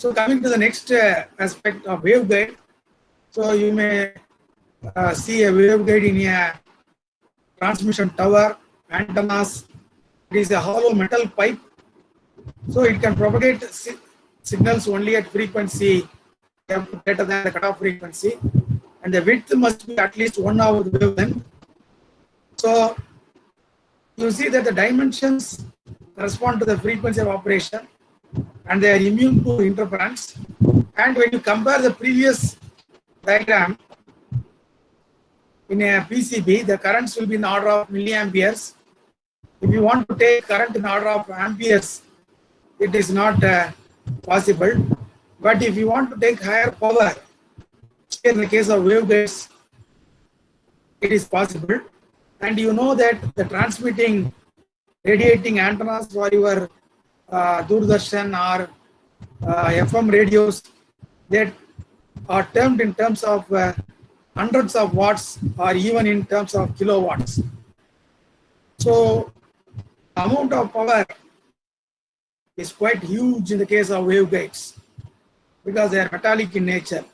So coming to the next aspect of waveguide. So you may see a waveguide in a transmission tower, antennas. It is a hollow metal pipe. So it can propagate signals only at frequency greater than the cutoff frequency. And the width must be at least 1 hour wavelength. So you see that the dimensions correspond to the frequency of operation and they are immune to interference. And when you compare the previous diagram, in a PCB, the currents will be in the order of milliamperes. If you want to take current in the order of amperes, it is not possible. But if you want to take higher power, in the case of waveguides, it is possible. And you know that the transmitting radiating antennas for your Doordarshan or FM radios that are termed in terms of hundreds of watts or even in terms of kilowatts. So the amount of power is quite huge in the case of waveguides because they are metallic in nature.